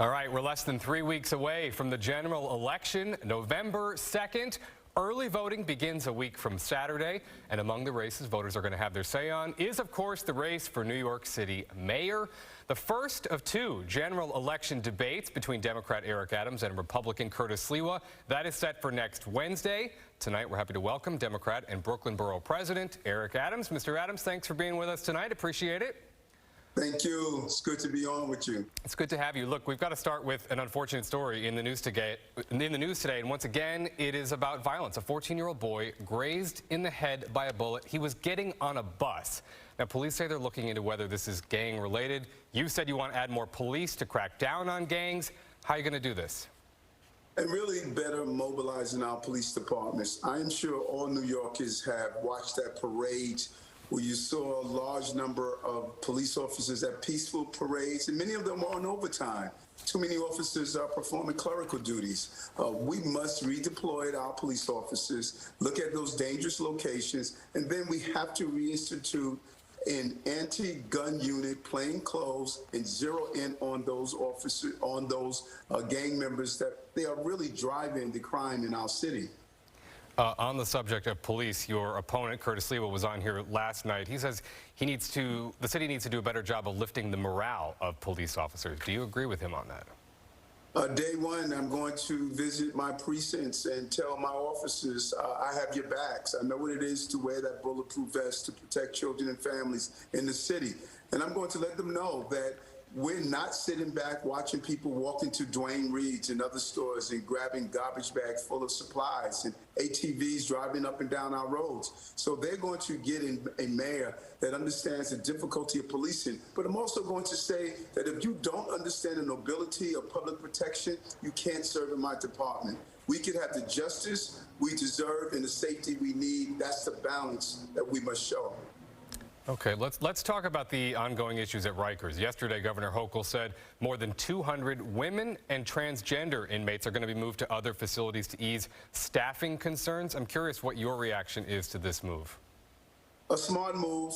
All right, we're less than 3 weeks away from the general election, November 2nd. Early voting begins a week from Saturday, and among the races voters are going to have their say on is, of course, the race for New York City mayor. The first of two general election debates between Democrat Eric Adams and Republican Curtis Sliwa. That is set for next Wednesday. Tonight, we're happy to welcome Democrat and Brooklyn Borough President Eric Adams. Mr. Adams, thanks for being with us tonight. Appreciate it. Thank you. It's good to be on with you. It's good to have you. Look, we've got to start with an unfortunate story in the news today. And once again, it is about violence. A 14-year-old boy grazed in the head by a bullet. He was getting on a bus. Now, police say they're looking into whether this is gang-related. You said you want to add more police to crack down on gangs. How are you going to do this? And really better mobilizing our police departments. I am sure all New Yorkers have watched that parade where you saw a large number of police officers at peaceful parades, and many of them are on overtime. Too many officers are performing clerical duties. We must redeploy our police officers, look at those dangerous locations, and then we have to reinstitute an anti-gun unit, plain clothes, and zero in on those officers, on those gang members that they are really driving the crime in our city. On the subject of police, your opponent, Curtis Sliwa, was on here last night. He says the city needs to do a better job of lifting the morale of police officers. Do you agree with him on that? Day one, I'm going to visit my precincts and tell my officers, I have your backs. I know what it is to wear that bulletproof vest to protect children and families in the city. And I'm going to let them know that we're not sitting back watching people walk into Duane Reade's and other stores and grabbing garbage bags full of supplies and ATVs driving up and down our roads. So they're going to get a mayor that understands the difficulty of policing. But I'm also going to say that if you don't understand the nobility of public protection, you can't serve in my department. We can have the justice we deserve and the safety we need. That's the balance that we must show. Okay, let's talk about the ongoing issues at Rikers. Yesterday, Governor Hochul said more than 200 women and transgender inmates are going to be moved to other facilities to ease staffing concerns. I'm curious what your reaction is to this move. A smart move.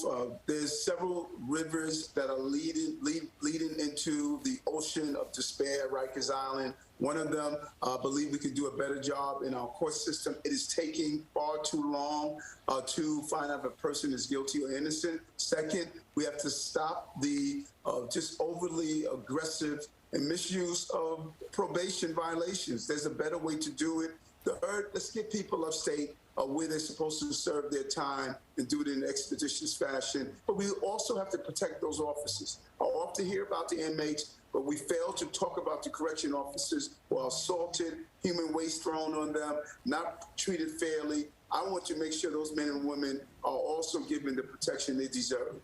There's several rivers that are leading into the ocean of despair at Rikers Island. One of them, I believe we can do a better job in our court system. It is taking far too long to find out if a person is guilty or innocent. Second, we have to stop the just overly aggressive and misuse of probation violations. There's a better way to do it. Third, let's get people upstate where they're supposed to serve their time and do it in an expeditious fashion. But we also have to protect those officers. I often hear about the inmates, but we fail to talk about the correction officers who are assaulted, human waste thrown on them, not treated fairly. I want to make sure those men and women are also given the protection they deserve.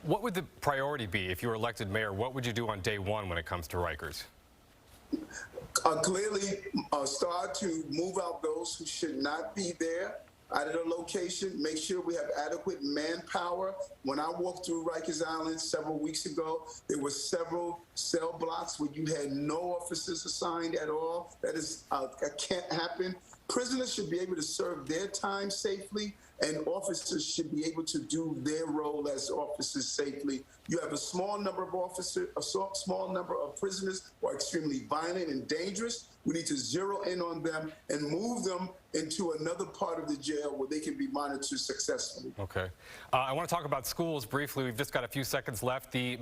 What would the priority be if you were elected mayor? What would you do on day one when it comes to Rikers? Clearly start to move out those who should not be there out of the location, make sure we have adequate manpower. When I walked through Rikers Island several weeks ago, there were several cell blocks where you had no officers assigned at all. That can't happen. Prisoners should be able to serve their time safely, and officers should be able to do their role as officers safely. You have a small number of officers, a small number of prisoners who are extremely violent and dangerous. We need to zero in on them and move them into another part of the jail where they can be monitored successfully. Okay. I want to talk about schools briefly. We've just got a few seconds left. The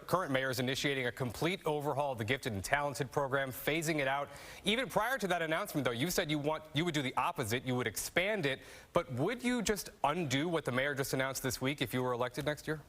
current mayor is initiating a complete overhaul of the gifted and talented program, phasing it out. Even prior to that announcement, though, you said you would do the opposite. You would expand it. But would you just undo what the mayor just announced this week if you were elected next year?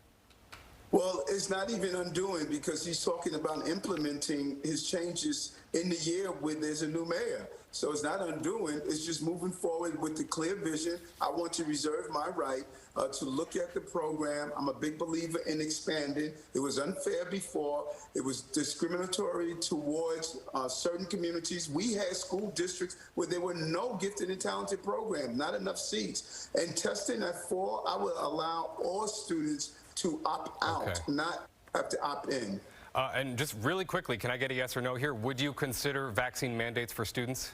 Well, it's not even undoing because he's talking about implementing his changes in the year when there's a new mayor. So it's not undoing, it's just moving forward with the clear vision. I want to reserve my right to look at the program. I'm a big believer in expanding. It was unfair before. It was discriminatory towards certain communities. We had school districts where there were no gifted and talented programs, not enough seats. And testing at 4, I would allow all students to opt out, not have to opt in. And just really quickly, can I get a yes or no here? Would you consider vaccine mandates for students?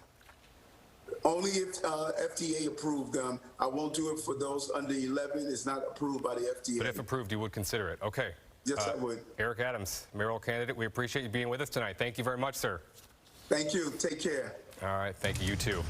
Only if FDA approved them. I won't do it for those under 11. It's not approved by the FDA. But if approved, you would consider it. Okay. Yes, I would. Eric Adams, mayoral candidate, we appreciate you being with us tonight. Thank you very much, sir. Thank you. Take care. All right, thank you. You too.